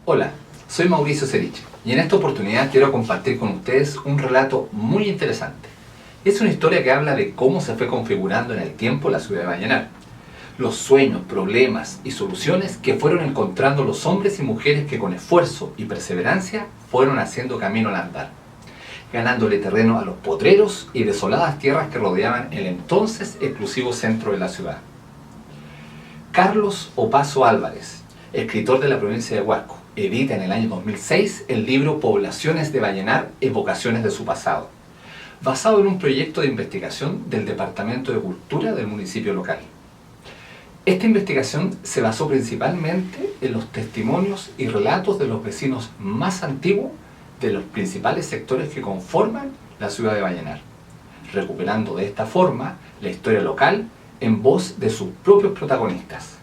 Hola, soy Mauricio Cerich y en esta oportunidad quiero compartir con ustedes un relato muy interesante. Es una historia que habla de cómo se fue configurando en el tiempo la ciudad de Vallenar, los sueños, problemas y soluciones que fueron encontrando los hombres y mujeres que con esfuerzo y perseverancia fueron haciendo camino al andar, ganándole terreno a los potreros y desoladas tierras que rodeaban el entonces exclusivo centro de la ciudad. Carlos Opazo Álvarez, escritor de la provincia de Huasco, edita en el año 2006 el libro Poblaciones de Vallenar, evocaciones de su pasado, basado en un proyecto de investigación del Departamento de Cultura del municipio local. Esta investigación se basó principalmente en los testimonios y relatos de los vecinos más antiguos de los principales sectores que conforman la ciudad de Vallenar, recuperando de esta forma la historia local en voz de sus propios protagonistas,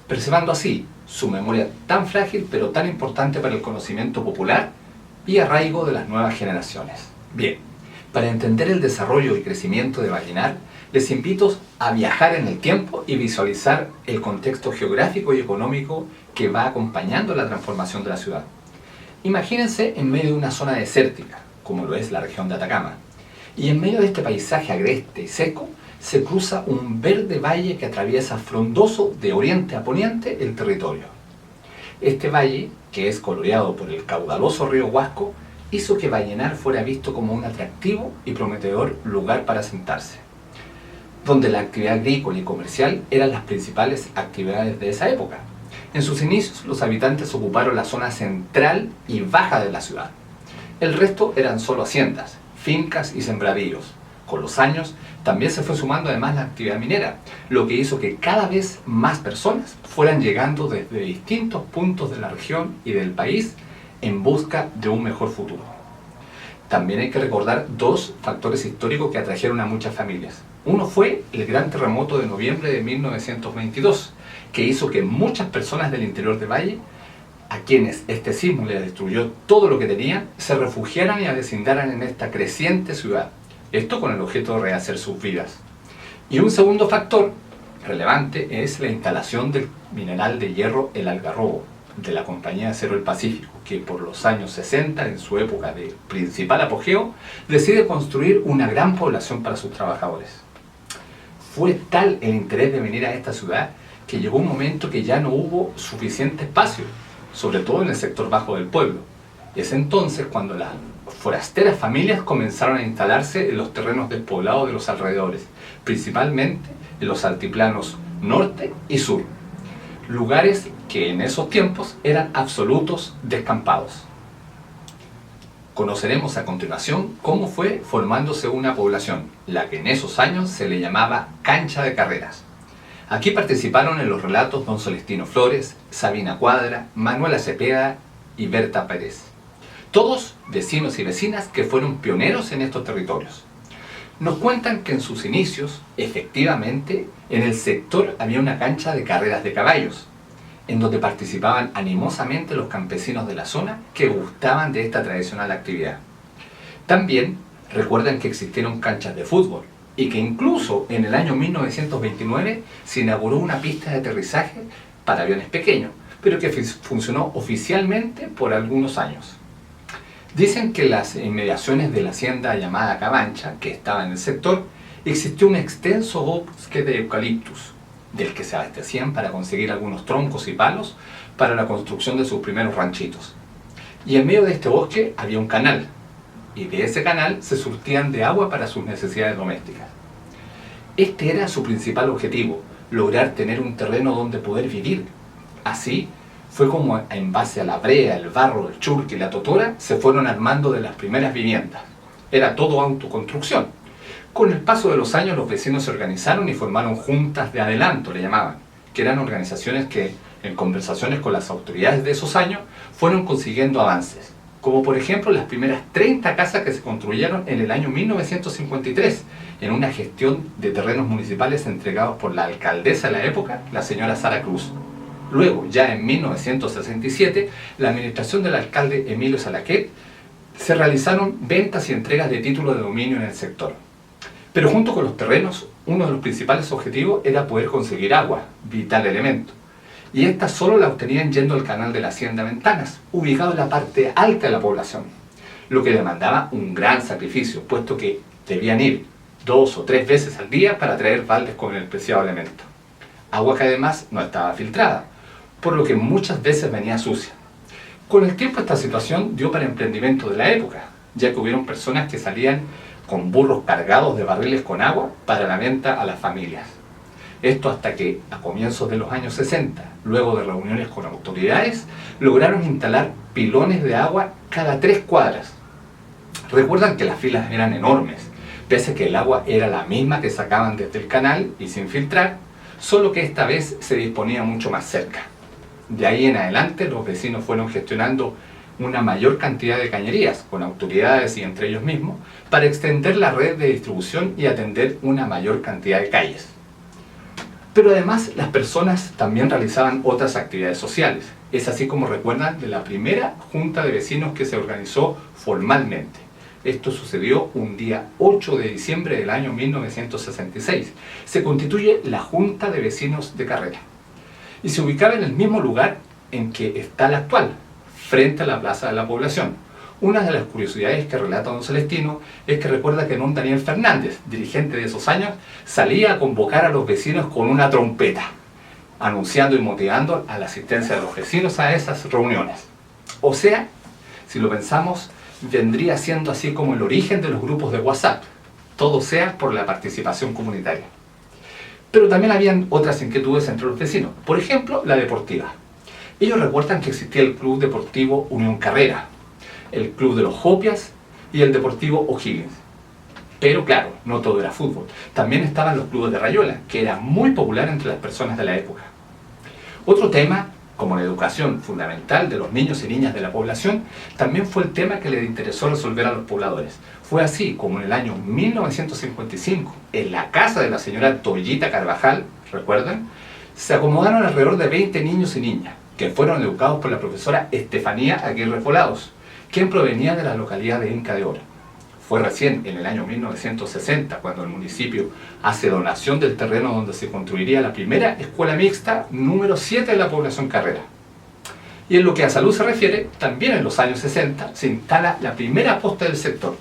preservando así su memoria tan frágil pero tan importante para el conocimiento popular y arraigo de las nuevas generaciones. Bien, para entender el desarrollo y crecimiento de Vallenar, les invito a viajar en el tiempo y visualizar el contexto geográfico y económico que va acompañando la transformación de la ciudad. Imagínense en medio de una zona desértica, como lo es la región de Atacama, y en medio de este paisaje agreste y seco, se cruza un verde valle que atraviesa frondoso de oriente a poniente el territorio. Este valle, que es coloreado por el caudaloso río Huasco, hizo que Vallenar fuera visto como un atractivo y prometedor lugar para asentarse, donde la actividad agrícola y comercial eran las principales actividades de esa época. En sus inicios, los habitantes ocuparon la zona central y baja de la ciudad. El resto eran solo haciendas, fincas y sembradíos. Con los años, también se fue sumando además la actividad minera, lo que hizo que cada vez más personas fueran llegando desde distintos puntos de la región y del país en busca de un mejor futuro. También hay que recordar dos factores históricos que atrajeron a muchas familias. Uno fue el gran terremoto de noviembre de 1922, que hizo que muchas personas del interior del valle, a quienes este sismo les destruyó todo lo que tenían, se refugiaran y avecindaran en esta creciente ciudad. Esto con el objeto de rehacer sus vidas. Y un segundo factor relevante es la instalación del mineral de hierro El Algarrobo, de la compañía de Acero El Pacífico, que por los años 60, en su época de principal apogeo, decide construir una gran población para sus trabajadores. Fue tal el interés de venir a esta ciudad que llegó un momento que ya no hubo suficiente espacio, sobre todo en el sector bajo del pueblo. Es entonces cuando las forasteras familias comenzaron a instalarse en los terrenos despoblados de los alrededores, principalmente en los altiplanos norte y sur, lugares que en esos tiempos eran absolutos descampados. Conoceremos a continuación cómo fue formándose una población, la que en esos años se le llamaba Cancha de Carreras. Aquí participaron en los relatos don Celestino Flores, Sabina Cuadra, Manuela Cepeda y Berta Pérez. Todos vecinos y vecinas que fueron pioneros en estos territorios. Nos cuentan que en sus inicios, efectivamente, en el sector había una cancha de carreras de caballos, en donde participaban animosamente los campesinos de la zona que gustaban de esta tradicional actividad. También recuerdan que existieron canchas de fútbol y que incluso en el año 1929 se inauguró una pista de aterrizaje para aviones pequeños, pero que funcionó oficialmente por algunos años. Dicen que en las inmediaciones de la hacienda llamada Cabancha, que estaba en el sector, existió un extenso bosque de eucaliptus, del que se abastecían para conseguir algunos troncos y palos para la construcción de sus primeros ranchitos. Y en medio de este bosque había un canal, y de ese canal se surtían de agua para sus necesidades domésticas. Este era su principal objetivo, lograr tener un terreno donde poder vivir. Así fue como en base a la brea, el barro, el churque y la totora se fueron armando de las primeras viviendas. Era todo autoconstrucción. Con el paso de los años los vecinos se organizaron y formaron juntas de adelanto, le llamaban, que eran organizaciones que en conversaciones con las autoridades de esos años fueron consiguiendo avances, como por ejemplo las primeras 30 casas que se construyeron en el año 1953 en una gestión de terrenos municipales entregados por la alcaldesa de la época, la señora Sara Cruz. Luego, ya en 1967, la administración del alcalde Emilio Salaquet se realizaron ventas y entregas de títulos de dominio en el sector. Pero junto con los terrenos, uno de los principales objetivos era poder conseguir agua, vital elemento. y estas solo la obtenían yendo al canal de la Hacienda Ventanas, ubicado en la parte alta de la población, lo que demandaba un gran sacrificio, puesto que debían ir 2 o 3 veces al día para traer baldes con el preciado elemento. Agua que además no estaba filtrada, por lo que muchas veces venía sucia. Con el tiempo esta situación dio para emprendimiento de la época, ya que hubieron personas que salían con burros cargados de barriles con agua para la venta a las familias. Esto hasta que, a comienzos de los años 60, luego de reuniones con autoridades, lograron instalar pilones de agua cada 3 cuadras. Recuerdan que las filas eran enormes, pese a que el agua era la misma que sacaban desde el canal y sin filtrar, solo que esta vez se disponía mucho más cerca. De ahí en adelante los vecinos fueron gestionando una mayor cantidad de cañerías con autoridades y entre ellos mismos para extender la red de distribución y atender una mayor cantidad de calles. Pero además las personas también realizaban otras actividades sociales. Es así como recuerdan de la primera junta de vecinos que se organizó formalmente. Esto sucedió un día 8 de diciembre del año 1966. Se constituye la Junta de Vecinos de Carrera. Y se ubicaba en el mismo lugar en que está la actual, frente a la Plaza de la Población. Una de las curiosidades que relata don Celestino es que recuerda que don Daniel Fernández, dirigente de esos años, salía a convocar a los vecinos con una trompeta, anunciando y motivando a la asistencia de los vecinos a esas reuniones. O sea, si lo pensamos, vendría siendo así como el origen de los grupos de WhatsApp, todo sea por la participación comunitaria. Pero también habían otras inquietudes entre los vecinos, por ejemplo, la deportiva. Ellos recuerdan que existía el Club Deportivo Unión Carrera, el Club de los Jopias y el Deportivo O'Higgins. Pero claro, no todo era fútbol. También estaban los clubes de rayuela, que era muy popular entre las personas de la época. Otro tema, como la educación fundamental de los niños y niñas de la población, también fue el tema que les interesó resolver a los pobladores. Fue así como en el año 1955, en la casa de la señora Toyita Carvajal, ¿recuerdan? Se acomodaron alrededor de 20 niños y niñas, que fueron educados por la profesora Estefanía Aguirre Polados, quien provenía de la localidad de Inca de Oro. Fue recién en el año 1960 cuando el municipio hace donación del terreno donde se construiría la primera escuela mixta número 7 de la población Carrera. Y en lo que a salud se refiere, también en los años 60 se instala la primera posta del sector,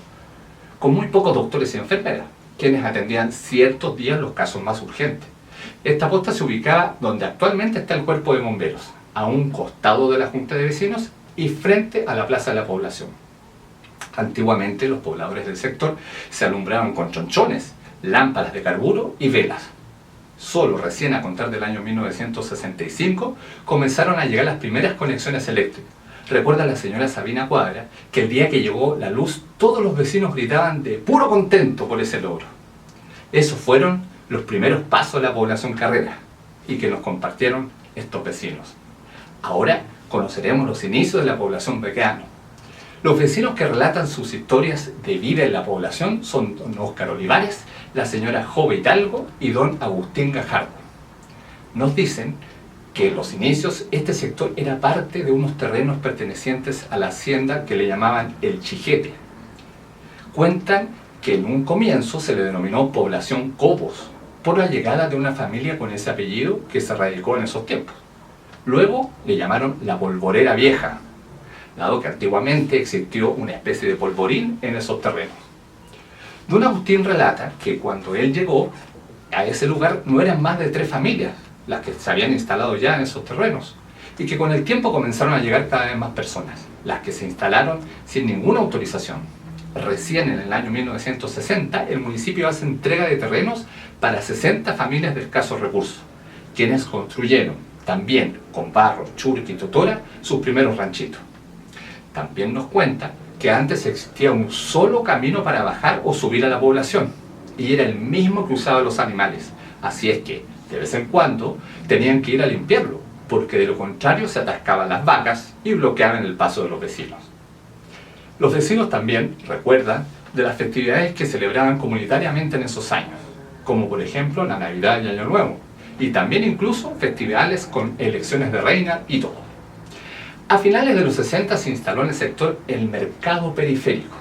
con muy pocos doctores y enfermeras, quienes atendían ciertos días los casos más urgentes. Esta posta se ubicaba donde actualmente está el cuerpo de bomberos, a un costado de la Junta de Vecinos y frente a la Plaza de la Población. Antiguamente los pobladores del sector se alumbraban con chonchones, lámparas de carburo y velas. Solo recién a contar del año 1965 comenzaron a llegar las primeras conexiones eléctricas. Recuerda la señora Sabina Cuadra que el día que llegó la luz todos los vecinos gritaban de puro contento por ese logro. Esos fueron los primeros pasos de la población Carrera y que nos compartieron estos vecinos. Ahora conoceremos los inicios de la población Baqueano. Los vecinos que relatan sus historias de vida en la población son don Óscar Olivares, la señora Jove Hidalgo y don Agustín Gajardo. Nos dicen que en los inicios este sector era parte de unos terrenos pertenecientes a la hacienda que le llamaban El Chijete. Cuentan que en un comienzo se le denominó población Cobos, por la llegada de una familia con ese apellido que se radicó en esos tiempos. Luego le llamaron la Polvorera Vieja, dado que antiguamente existió una especie de polvorín en esos terrenos. Don Agustín relata que cuando él llegó a ese lugar no eran más de 3 familias las que se habían instalado ya en esos terrenos, y que con el tiempo comenzaron a llegar cada vez más personas, las que se instalaron sin ninguna autorización. Recién en el año 1960 el municipio hace entrega de terrenos para 60 familias de escasos recursos, quienes construyeron también con barro, churqui y totora sus primeros ranchitos. También nos cuenta que antes existía un solo camino para bajar o subir a la población, y era el mismo que usaban los animales, así es que de vez en cuando tenían que ir a limpiarlo, porque de lo contrario se atascaban las vacas y bloqueaban el paso de los vecinos. Los vecinos también recuerdan de las festividades que celebraban comunitariamente en esos años, como por ejemplo la Navidad y Año Nuevo, y también incluso festivales con elecciones de reina y todo. A finales de los 60 se instaló en el sector el mercado periférico.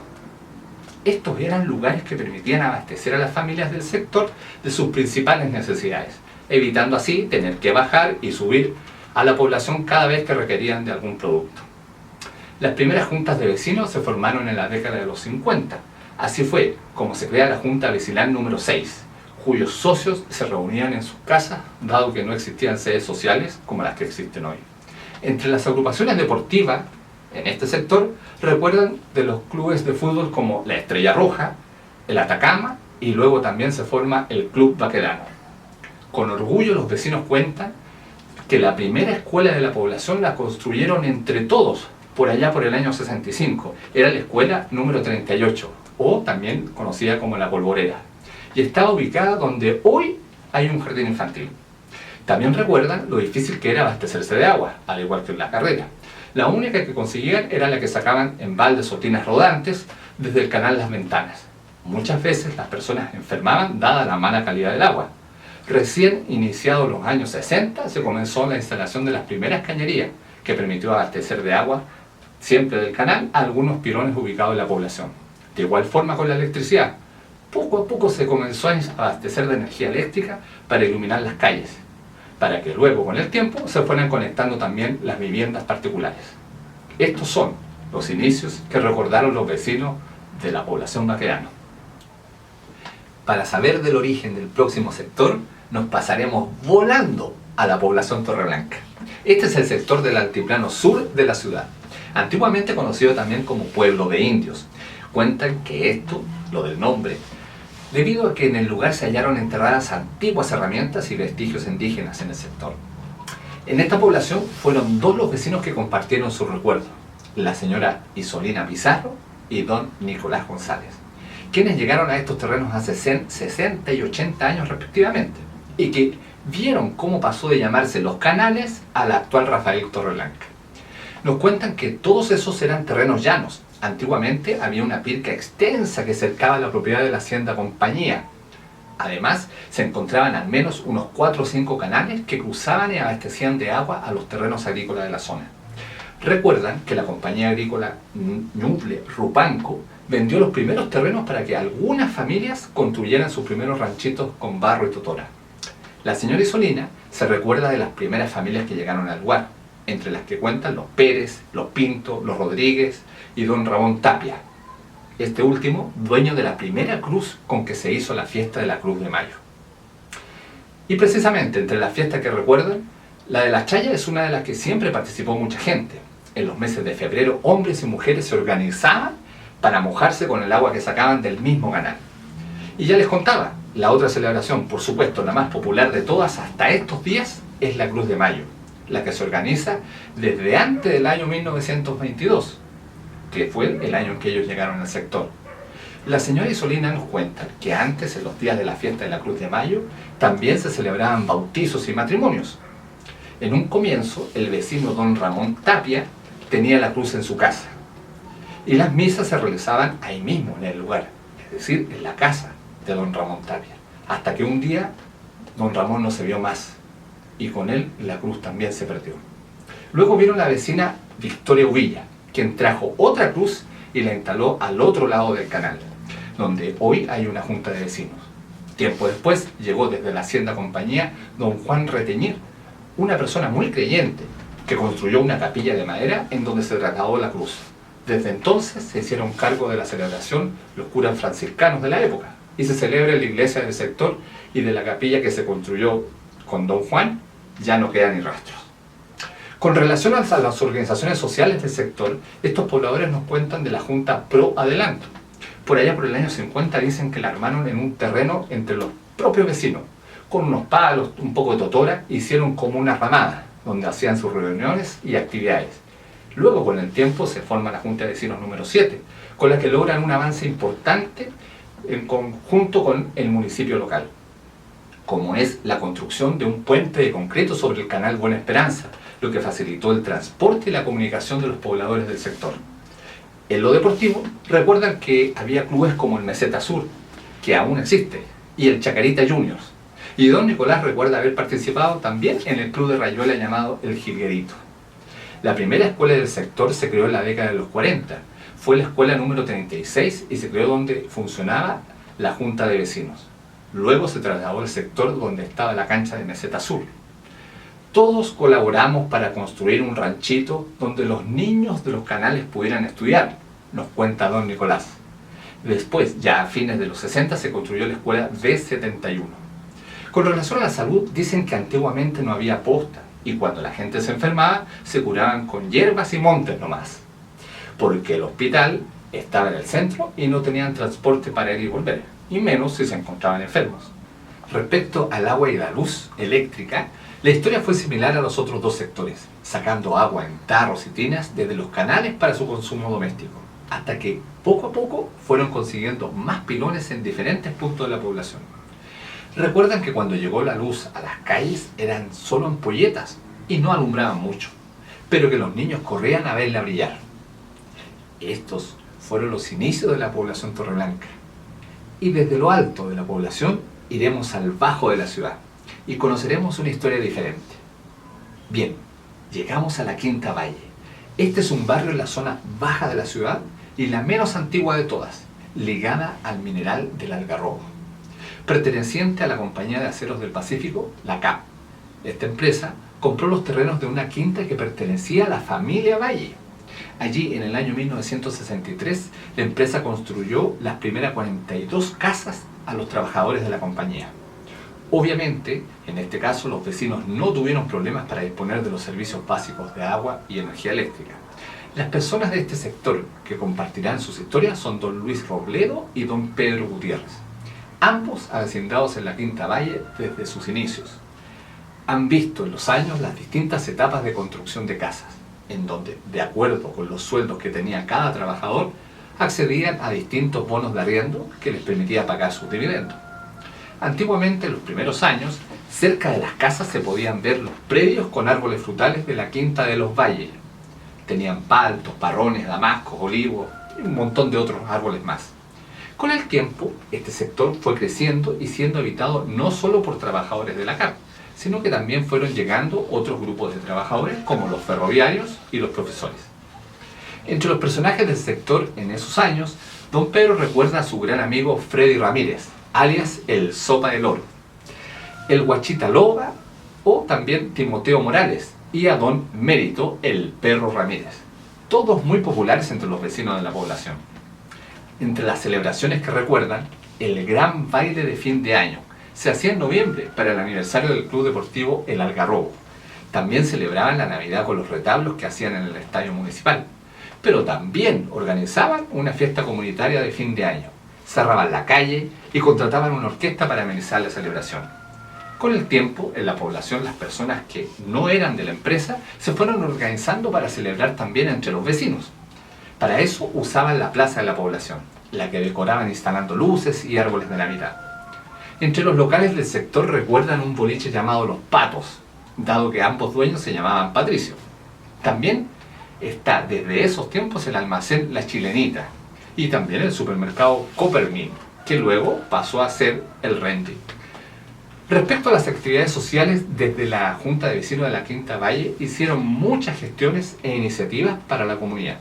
Estos eran lugares que permitían abastecer a las familias del sector de sus principales necesidades, evitando así tener que bajar y subir a la población cada vez que requerían de algún producto. Las primeras juntas de vecinos se formaron en la década de los 50. Así fue como se crea la Junta Vecinal número 6, cuyos socios se reunían en sus casas, dado que no existían sedes sociales como las que existen hoy. Entre las agrupaciones deportivas en este sector recuerdan de los clubes de fútbol como la Estrella Roja, el Atacama y luego también se forma el Club Baquedano. Con orgullo los vecinos cuentan que la primera escuela de la población la construyeron entre todos por allá por el año 65. Era la escuela número 38, o también conocida como la Polvorera, y estaba ubicada donde hoy hay un jardín infantil. También recuerdan lo difícil que era abastecerse de agua, al igual que en la carrera. La única que conseguían era la que sacaban en baldes o tinas rodantes desde el canal Las Ventanas. Muchas veces las personas enfermaban dada la mala calidad del agua. Recién iniciados los años 60 se comenzó la instalación de las primeras cañerías, que permitió abastecer de agua siempre del canal a algunos pilones ubicados en la población. De igual forma con la electricidad. Poco a poco se comenzó a abastecer de energía eléctrica para iluminar las calles, para que luego con el tiempo se fueran conectando también las viviendas particulares. Estos son los inicios que recordaron los vecinos de la población Baquedano. Para saber del origen del próximo sector, nos pasaremos volando a la población Torreblanca. Este es el sector del altiplano sur de la ciudad, antiguamente conocido también como Pueblo de Indios. Cuentan que esto, lo del nombre, debido a que en el lugar se hallaron enterradas antiguas herramientas y vestigios indígenas en el sector. En esta población fueron dos los vecinos que compartieron su recuerdo, la señora Isolina Pizarro y don Nicolás González, quienes llegaron a estos terrenos hace 60 y 80 años respectivamente, y que vieron cómo pasó de llamarse Los Canales a la actual Rafael Torreblanca. Nos cuentan que todos esos eran terrenos llanos. Antiguamente había una pirca extensa que cercaba la propiedad de la hacienda Compañía. Además, se encontraban al menos unos 4 o 5 canales que cruzaban y abastecían de agua a los terrenos agrícolas de la zona. Recuerdan que la compañía agrícola Ñuble Rupanco vendió los primeros terrenos para que algunas familias construyeran sus primeros ranchitos con barro y totora. La señora Isolina se recuerda de las primeras familias que llegaron al lugar, entre las que cuentan los Pérez, los Pinto, los Rodríguez y don Ramón Tapia, este último dueño de la primera cruz con que se hizo la fiesta de la Cruz de Mayo. Y precisamente entre las fiestas que recuerdan, la de la Chaya es una de las que siempre participó mucha gente. En los meses de febrero, hombres y mujeres se organizaban para mojarse con el agua que sacaban del mismo canal. Y ya les contaba, la otra celebración, por supuesto la más popular de todas hasta estos días, es la Cruz de Mayo, la que se organiza desde antes del año 1922, que fue el año en que ellos llegaron al sector. La señora Isolina nos cuenta que antes, en los días de la fiesta de la Cruz de Mayo, también se celebraban bautizos y matrimonios. En un comienzo, el vecino don Ramón Tapia tenía la cruz en su casa, y las misas se realizaban ahí mismo, en el lugar, es decir, en la casa de don Ramón Tapia, hasta que un día don Ramón no se vio más, y con él la cruz también se perdió. Luego vino la vecina Victoria Uvilla, quien trajo otra cruz y la instaló al otro lado del canal, donde hoy hay una junta de vecinos. Tiempo después llegó desde la hacienda Compañía don Juan Reteñir, una persona muy creyente, que construyó una capilla de madera en donde se trasladó la cruz. Desde entonces se hicieron cargo de la celebración los curas franciscanos de la época, y se celebra en la iglesia del sector, y de la capilla que se construyó con don Juan ya no queda ni rastros. Con relación a las organizaciones sociales del sector, estos pobladores nos cuentan de la Junta Pro Adelanto. Por allá por el año 50 dicen que la armaron en un terreno entre los propios vecinos, con unos palos, un poco de totora, hicieron como una ramada, donde hacían sus reuniones y actividades. Luego, con el tiempo, se forma la Junta de Vecinos número 7, con la que logran un avance importante en conjunto con el municipio local, como es la construcción de un puente de concreto sobre el canal Buena Esperanza, lo que facilitó el transporte y la comunicación de los pobladores del sector. En lo deportivo, recuerdan que había clubes como el Meseta Sur, que aún existe, y el Chacarita Juniors. Y don Nicolás recuerda haber participado también en el club de Rayuela llamado El Jilguerito. La primera escuela del sector se creó en la década de los 40. Fue la escuela número 36 y se creó donde funcionaba la Junta de Vecinos. Luego se trasladó al sector donde estaba la cancha de Meseta Sur. Todos colaboramos para construir un ranchito donde los niños de los canales pudieran estudiar, nos cuenta don Nicolás. Después, ya a fines de los 60, se construyó la escuela B71. Con relación a la salud, dicen que antiguamente no había posta y cuando la gente se enfermaba, se curaban con hierbas y montes nomás, porque el hospital estaba en el centro y no tenían transporte para ir y volver, y menos si se encontraban enfermos. Respecto al agua y la luz eléctrica, la historia fue similar a los otros dos sectores, sacando agua en tarros y tinas desde los canales para su consumo doméstico, hasta que poco a poco fueron consiguiendo más pilones en diferentes puntos de la población. Recuerdan que cuando llegó la luz a las calles eran solo ampolletas y no alumbraban mucho, pero que los niños corrían a verla brillar. Estos fueron los inicios de la población Torreblanca. Y desde lo alto de la población iremos al bajo de la ciudad y conoceremos una historia diferente. Bien, llegamos a la Quinta Valle. Este es un barrio en la zona baja de la ciudad y la menos antigua de todas, ligada al mineral del Algarrobo, perteneciente a la Compañía de Aceros del Pacífico, la CAP. Esta empresa compró los terrenos de una quinta que pertenecía a la familia Valle. Allí, en el año 1963, la empresa construyó las primeras 42 casas a los trabajadores de la compañía. Obviamente, en este caso, los vecinos no tuvieron problemas para disponer de los servicios básicos de agua y energía eléctrica. Las personas de este sector que compartirán sus historias son don Luis Robledo y don Pedro Gutiérrez, ambos avecindados en la Quinta Valle desde sus inicios. Han visto en los años las distintas etapas de construcción de casas, en donde, de acuerdo con los sueldos que tenía cada trabajador, accedían a distintos bonos de arriendo que les permitía pagar sus dividendos. Antiguamente, en los primeros años, cerca de las casas se podían ver los predios con árboles frutales de la Quinta de los Valles. Tenían paltos, parrones, damascos, olivos y un montón de otros árboles más. Con el tiempo, este sector fue creciendo y siendo habitado no solo por trabajadores de la CAP, sino que también fueron llegando otros grupos de trabajadores como los ferroviarios y los profesores. Entre los personajes del sector en esos años, don Pedro recuerda a su gran amigo Freddy Ramírez, alias el Sopa del Oro, el Guachita Loba o también Timoteo Morales y a don Mérito, el Perro Ramírez, todos muy populares entre los vecinos de la población. Entre las celebraciones que recuerdan, el gran baile de fin de año se hacía en noviembre para el aniversario del Club Deportivo El Algarrobo. También celebraban la Navidad con los retablos que hacían en el estadio municipal, pero también organizaban una fiesta comunitaria de fin de año. Cerraban la calle y contrataban una orquesta para amenizar la celebración. Con el tiempo, en la población, las personas que no eran de la empresa se fueron organizando para celebrar también entre los vecinos. Para eso usaban la plaza de la población, la que decoraban instalando luces y árboles de Navidad. Entre los locales del sector recuerdan un boliche llamado Los Patos, dado que ambos dueños se llamaban Patricio. También está desde esos tiempos el almacén La Chilenita y también el supermercado Coppermine, que luego pasó a ser el Renting. Respecto a las actividades sociales, desde la Junta de Vecinos de la Quinta Valle hicieron muchas gestiones e iniciativas para la comunidad.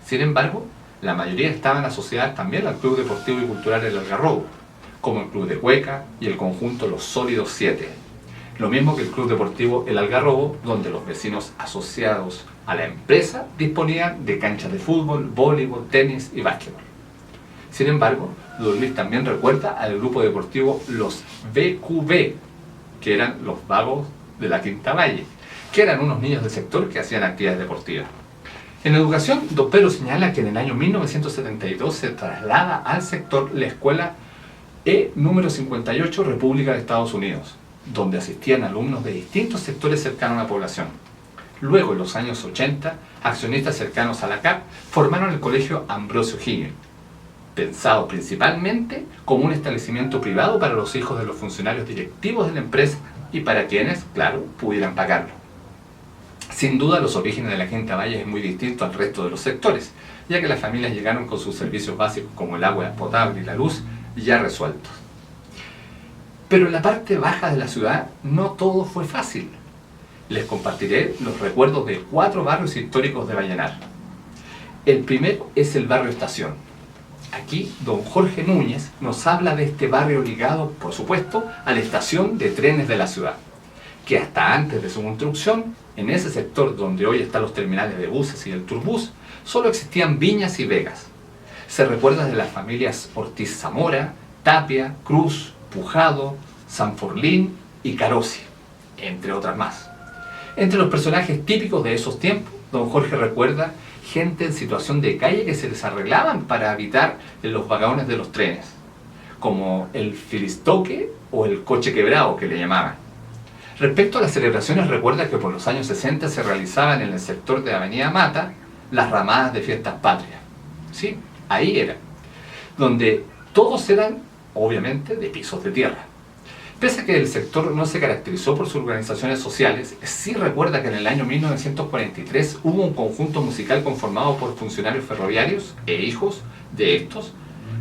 Sin embargo, la mayoría estaban asociadas también al Club Deportivo y Cultural El Algarrobo, como el Club de Cueca y el conjunto Los Sólidos 7. Lo mismo que el Club Deportivo El Algarrobo, donde los vecinos asociados a la empresa disponían de canchas de fútbol, voleibol, tenis y básquetbol. Sin embargo, don Luis también recuerda al grupo deportivo Los VQB, que eran los vagos de la Quinta Valle, que eran unos niños del sector que hacían actividades deportivas. En educación, don Pedro señala que en el año 1972 se traslada al sector la escuela E número 58 República de Estados Unidos, donde asistían alumnos de distintos sectores cercanos a la población. Luego, en los años 80, accionistas cercanos a la CAP formaron el colegio Ambrosio Higgins, pensado principalmente como un establecimiento privado para los hijos de los funcionarios directivos de la empresa y para quienes, claro, pudieran pagarlo. Sin duda, los orígenes de la Quinta Valle es muy distinto al resto de los sectores, ya que las familias llegaron con sus servicios básicos como el agua potable y la luz ya resueltos. Pero en la parte baja de la ciudad no todo fue fácil. Les compartiré los recuerdos de 4 barrios históricos de Vallenar. El primero es el barrio Estación. Aquí, don Jorge Núñez nos habla de este barrio ligado, por supuesto, a la estación de trenes de la ciudad. que hasta antes de su construcción, en ese sector donde hoy están los terminales de buses y el Turbús, solo existían viñas y vegas. Se recuerda de las familias Ortiz Zamora, Tapia, Cruz, Pujado, Sanforlín y Carosi, entre otras más. Entre los personajes típicos de esos tiempos, don Jorge recuerda gente en situación de calle que se les arreglaban para habitar en los vagones de los trenes, como el filistoque o el coche quebrado que le llamaban. Respecto a las celebraciones, recuerda que por los años 60 se realizaban en el sector de Avenida Mata las ramadas de fiestas patrias. ¿Sí? Ahí era, donde todos eran, obviamente, de pisos de tierra. Pese a que el sector no se caracterizó por sus organizaciones sociales, sí recuerda que en el año 1943 hubo un conjunto musical conformado por funcionarios ferroviarios e hijos de estos,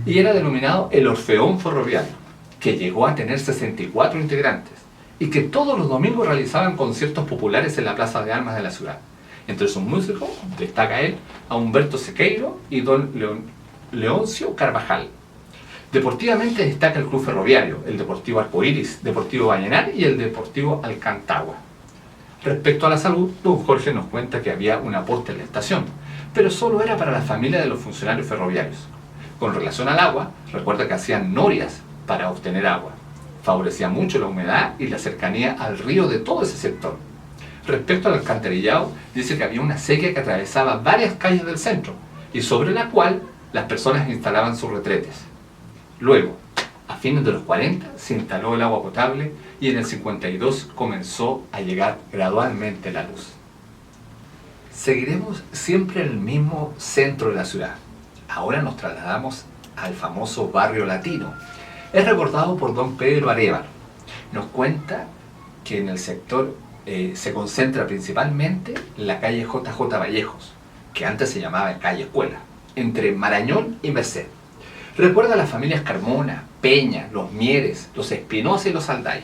y era denominado el Orfeón Ferroviario, que llegó a tener 64 integrantes, y que todos los domingos realizaban conciertos populares en la Plaza de Armas de la ciudad. Entre sus músicos destaca él a Humberto Sequeiro y don Leoncio Carvajal. Deportivamente destaca el Club Ferroviario, el Deportivo Arcoíris, Deportivo Vallenar y el Deportivo Alcantagua. Respecto a la salud, don Jorge nos cuenta que había un aporte en la estación, pero solo era para la familia de los funcionarios ferroviarios. Con relación al agua, recuerda que hacían norias para obtener agua. Favorecía mucho la humedad y la cercanía al río de todo ese sector. Respecto al alcantarillado, dice que había una sequía que atravesaba varias calles del centro y sobre la cual las personas instalaban sus retretes. Luego, a fines de los 40, se instaló el agua potable y en el 52 comenzó a llegar gradualmente la luz. Seguiremos siempre en el mismo centro de la ciudad. Ahora nos trasladamos al famoso barrio latino. Es recordado por don Pedro Arévalo. Nos cuenta que en el sector se concentra principalmente la calle JJ Vallejos, que antes se llamaba calle Escuela, entre Marañón y Merced. Recuerda a las familias Carmona, Peña, los Mieres, los Espinosa y los Alday.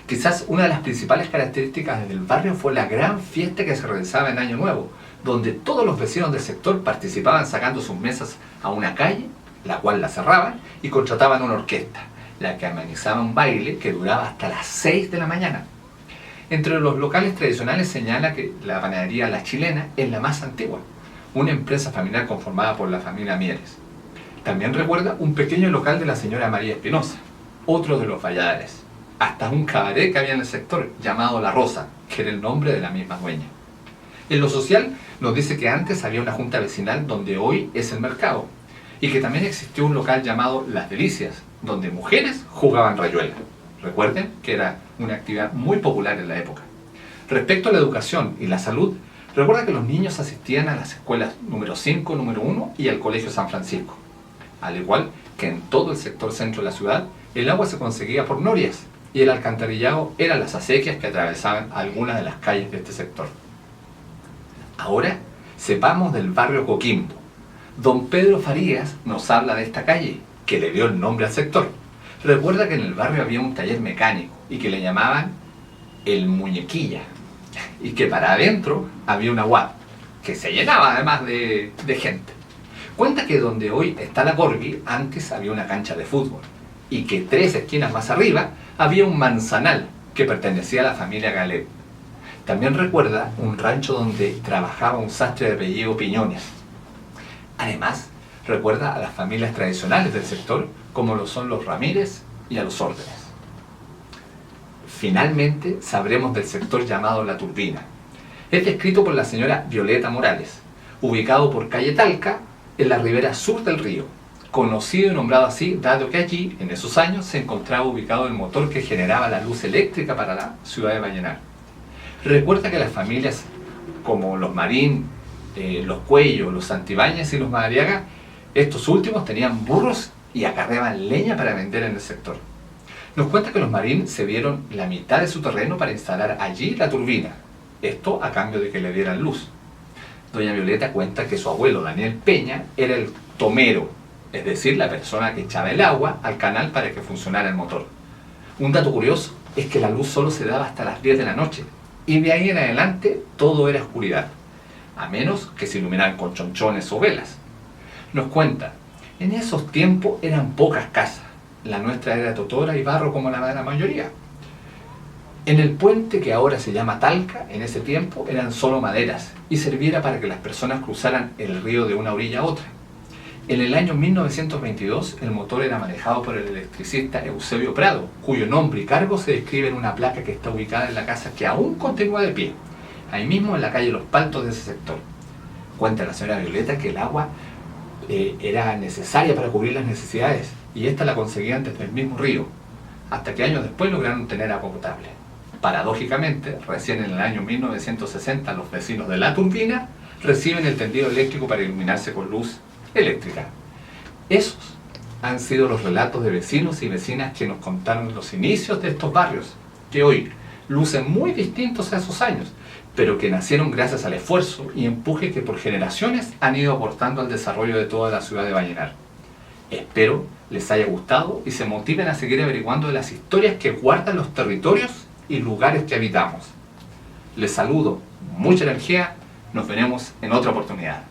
Quizás una de las principales características del barrio fue la gran fiesta que se realizaba en Año Nuevo, donde todos los vecinos del sector participaban sacando sus mesas a una calle, la cual la cerraban y contrataban una orquesta, la que amenizaba un baile que duraba hasta las 6 de la mañana. Entre los locales tradicionales señala que la panadería La Chilena es la más antigua, una empresa familiar conformada por la familia Mieres. También recuerda un pequeño local de la señora María Espinosa, otro de los Valladares, hasta un cabaret que había en el sector llamado La Rosa, que era el nombre de la misma dueña. En lo social nos dice que antes había una junta vecinal donde hoy es el mercado, y que también existió un local llamado Las Delicias, donde mujeres jugaban rayuela. Recuerden que era una actividad muy popular en la época. Respecto a la educación y la salud, recuerda que los niños asistían a las escuelas número 5, número 1 y al Colegio San Francisco. Al igual que en todo el sector centro de la ciudad, el agua se conseguía por norias y el alcantarillado eran las acequias que atravesaban algunas de las calles de este sector. Ahora sepamos del barrio Coquimbo. Don Pedro Farías nos habla de esta calle, que le dio el nombre al sector. Recuerda que en el barrio había un taller mecánico y que le llamaban el Muñequilla, y que para adentro había una UAP, que se llenaba además de gente. Cuenta que donde hoy está la Corby, antes había una cancha de fútbol, y que 3 esquinas más arriba había un manzanal que pertenecía a la familia Galet. También recuerda un rancho donde trabajaba un sastre de apellido Piñones. Además, recuerda a las familias tradicionales del sector, como lo son los Ramírez y a los Órdenes. Finalmente, sabremos del sector llamado La Turbina. Es descrito por la señora Violeta Morales, ubicado por calle Talca, en la ribera sur del río, conocido y nombrado así, dado que allí, en esos años, se encontraba ubicado el motor que generaba la luz eléctrica para la ciudad de Vallenar. Recuerda que las familias como los Marín, los Cuello, los Santibáñez y los Madariaga, estos últimos tenían burros y acarreaban leña para vender en el sector. Nos cuenta que los Marín se dieron la mitad de su terreno para instalar allí la turbina, esto a cambio de que le dieran luz. Doña Violeta cuenta que su abuelo Daniel Peña era el tomero, es decir, la persona que echaba el agua al canal para que funcionara el motor. Un dato curioso es que la luz solo se daba hasta las 10 de la noche, y de ahí en adelante todo era oscuridad, a menos que se iluminaran con chonchones o velas. Nos cuenta, en esos tiempos eran pocas casas, la nuestra era totora y barro como la de la mayoría. En el puente que ahora se llama Talca, en ese tiempo eran solo maderas y serviera para que las personas cruzaran el río de una orilla a otra. En el año 1922 el motor era manejado por el electricista Eusebio Prado, cuyo nombre y cargo se describe en una placa que está ubicada en la casa que aún continúa de pie, ahí mismo en la calle Los Paltos de ese sector. Cuenta la señora Violeta que el agua era necesaria para cubrir las necesidades y esta la conseguían desde el mismo río, hasta que años después lograron tener agua potable. Paradójicamente, recién en el año 1960 los vecinos de La Turbina reciben el tendido eléctrico para iluminarse con luz eléctrica. Esos han sido los relatos de vecinos y vecinas que nos contaron los inicios de estos barrios, que hoy lucen muy distintos a esos años, pero que nacieron gracias al esfuerzo y empuje que por generaciones han ido aportando al desarrollo de toda la ciudad de Vallenar. Espero les haya gustado y se motiven a seguir averiguando de las historias que guardan los territorios y lugares que habitamos. Les saludo, mucha energía, nos veremos en otra oportunidad.